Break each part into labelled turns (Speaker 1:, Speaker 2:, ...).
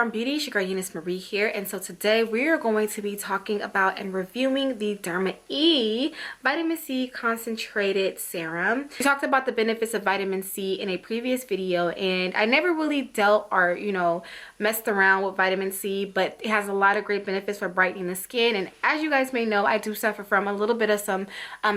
Speaker 1: INFOrmed Beauties, your girl EuniyceMari here, and so today we are going to be talking about and reviewing the Derma E Vitamin C Concentrated Serum. We talked about the benefits of vitamin C in a previous video, and I never really dealt or, messed around with vitamin C, but it has a lot of great benefits for brightening the skin. And as you guys may know, I do suffer from a little bit of some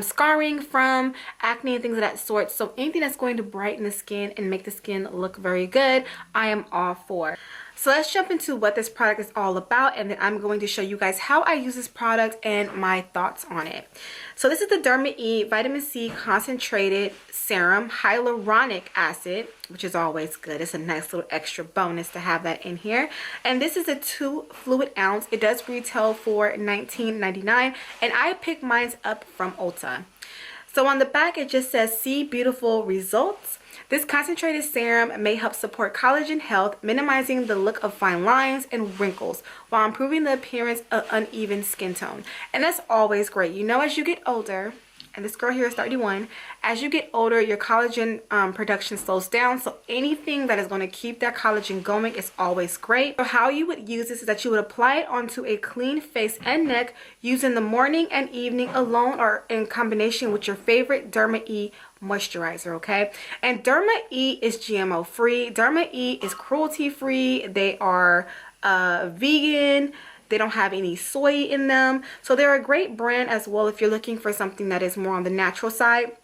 Speaker 1: scarring from acne and things of that sort. So anything that's going to brighten the skin and make the skin look very good, I am all for. So let's jump into what this product is all about, and then I'm going to show you guys how I use this product and my thoughts on it. So this is the Derma E Vitamin C Concentrated Serum Hyaluronic Acid, which is always good. It's a nice little extra bonus to have that in here. And this is a 2 fluid ounce. It does retail for $19.99, and I picked mine up from Ulta. So on the back it just says, "See beautiful results. This concentrated serum may help support collagen health, minimizing the look of fine lines and wrinkles while improving the appearance of uneven skin tone." And that's always great. As you get older, and this girl here is 31, as you get older, your collagen production slows down. So anything that is going to keep that collagen going is always great. So how you would use this is that you would apply it onto a clean face and neck using the morning and evening alone or in combination with your favorite Derma E moisturizer, okay? And Derma E is GMO free. Derma E is cruelty free. They are vegan. They don't have any soy in them. So they're a great brand as well if you're looking for something that is more on the natural side.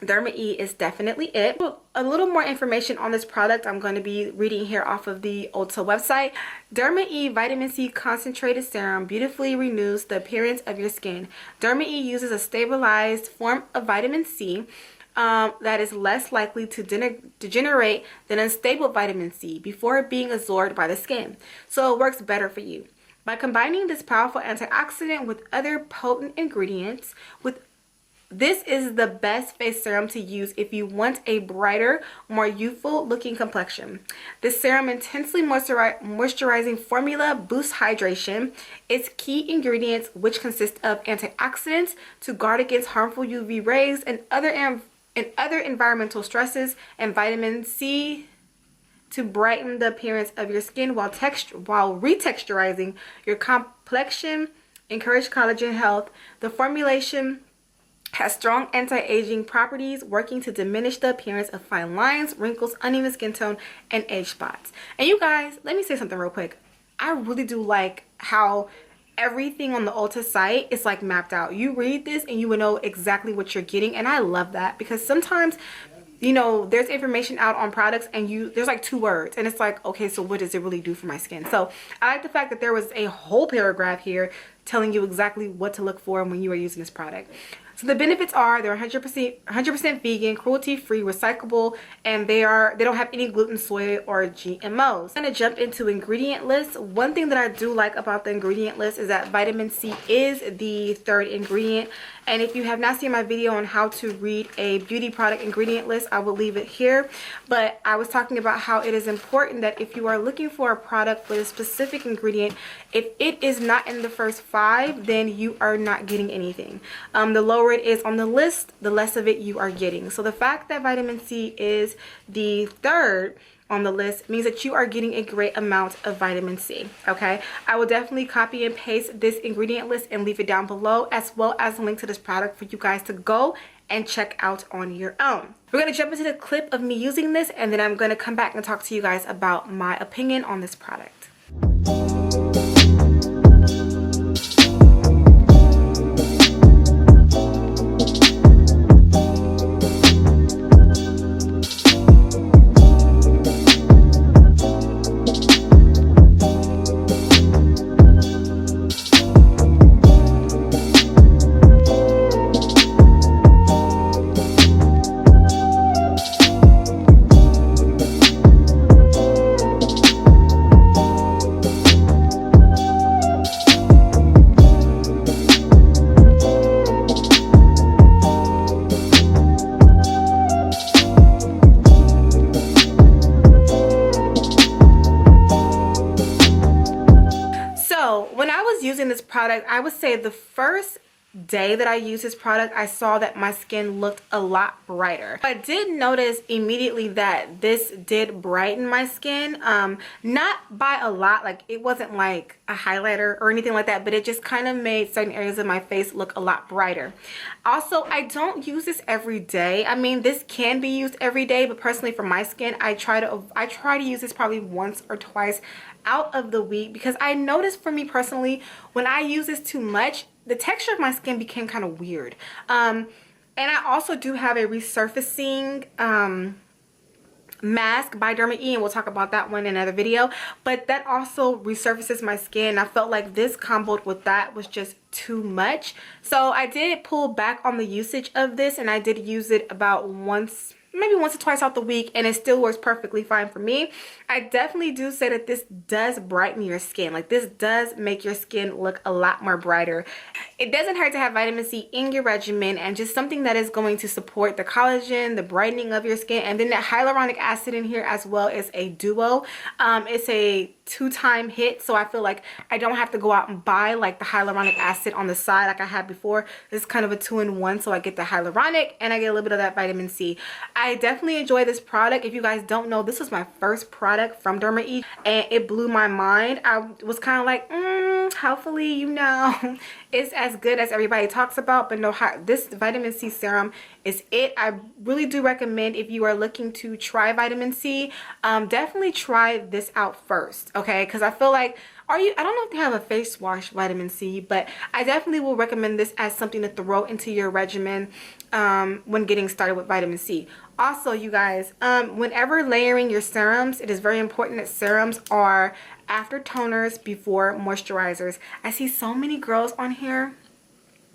Speaker 1: Derma E is definitely it. A little more information on this product I'm going to be reading here off of the Ulta website. Derma E Vitamin C Concentrated Serum beautifully renews the appearance of your skin. Derma E uses a stabilized form of vitamin C that is less likely to degenerate than unstable vitamin C before being absorbed by the skin. So it works better for you. By combining this powerful antioxidant with other potent ingredients, this is the best face serum to use if you want a brighter, more youthful looking complexion. This serum intensely moisturizing formula boosts hydration. Its key ingredients, which consist of antioxidants to guard against harmful UV rays and other environmental stresses, and vitamin C to brighten the appearance of your skin while retexturizing your complexion, encourage collagen health. The formulation has strong anti-aging properties, working to diminish the appearance of fine lines, wrinkles, uneven skin tone, and age spots. And you guys, let me say something real quick. I really do like how everything on the Ulta site is like mapped out. You read this and you will know exactly what you're getting, and I love that because sometimes there's information out on products and there's like 2 words and it's like, okay, so what does it really do for my skin? So I like the fact that there was a whole paragraph here telling you exactly what to look for when you are using this product. So the benefits are they're 100% vegan, cruelty-free, recyclable, and they don't have any gluten, soy, or GMOs. I'm going to jump into ingredient list. One thing that I do like about the ingredient list is that vitamin C is the 3rd ingredient. And if you have not seen my video on how to read a beauty product ingredient list, I will leave it here. But I was talking about how it is important that if you are looking for a product with a specific ingredient, if it is not in the first 5, then you are not getting anything. The lower it is on the list, the less of it you are getting. So the fact that vitamin C is the 3rd on the list means that you are getting a great amount of vitamin C. Okay, I will definitely copy and paste this ingredient list and leave it down below, as well as a link to this product for you guys to go and check out on your own. We're going to jump into the clip of me using this, and then I'm going to come back and talk to you guys about my opinion on this product. Using this product, I would say the first day that I used this product, I saw that my skin looked a lot brighter. I did notice immediately that this did brighten my skin, not by a lot, like it wasn't like a highlighter or anything like that, but it just kind of made certain areas of my face look a lot brighter. Also, I don't use this every day. I mean, this can be used every day, but personally for my skin, I try to use this probably once or twice out of the week, because I noticed for me personally, when I use this too much, the texture of my skin became kind of weird. And I also do have a resurfacing mask by Derma E, and we'll talk about that one in another video, but that also resurfaces my skin. I felt like this comboed with that was just too much, so I did pull back on the usage of this, and I did use it about maybe once or twice out the week, and it still works perfectly fine for me. I definitely do say that this does brighten your skin. Like, this does make your skin look a lot more brighter. It doesn't hurt to have vitamin C in your regimen, and just something that is going to support the collagen, the brightening of your skin, and then that hyaluronic acid in here as well is a duo. It's a 2-time hit, so I feel like I don't have to go out and buy like the hyaluronic acid on the side like I had before. This is kind of a 2-in-1, so I get the hyaluronic and I get a little bit of that vitamin C. I definitely enjoy this product. If you guys don't know, this was my first product from Derma E, and it blew my mind. I was kind of like, hopefully, you know, it's as good as everybody talks about, but no, this vitamin C serum is it. I really do recommend, if you are looking to try vitamin C, definitely try this out first, okay? Because I feel like, I don't know if they have a face wash vitamin C, but I definitely will recommend this as something to throw into your regimen when getting started with vitamin C. Also, you guys, whenever layering your serums, it is very important that serums are after toners, before moisturizers. I see so many girls on here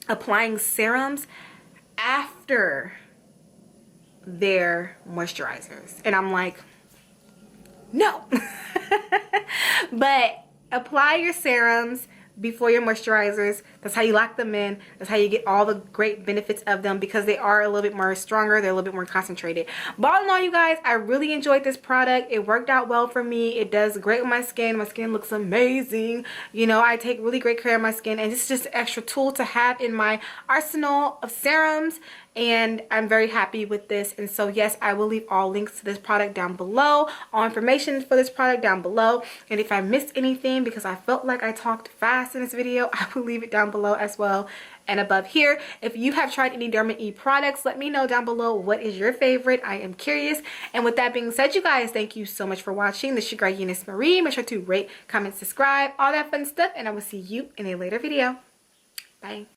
Speaker 1: applying serums after their moisturizers, and I'm like, no. But apply your serums before your moisturizers. That's how you lock them in. That's how you get all the great benefits of them, because they are a little bit more stronger, they're a little bit more concentrated. But all in all, you guys, I really enjoyed this product. It worked out well for me. It does great with my skin. My skin looks amazing. You know, I take really great care of my skin, and it's just an extra tool to have in my arsenal of serums, and I'm very happy with this. And so yes, I will leave all links to this product down below, all information for this product down below, and if I missed anything because I felt like I talked fast in this video, I will leave it down below as well and above here. If you have tried any Derma E products, let me know down below what is your favorite. I am curious. And with that being said, you guys, thank you so much for watching. This is your girl EuniyceMari. Make sure to rate, comment, subscribe, all that fun stuff, and I will see you in a later video. Bye.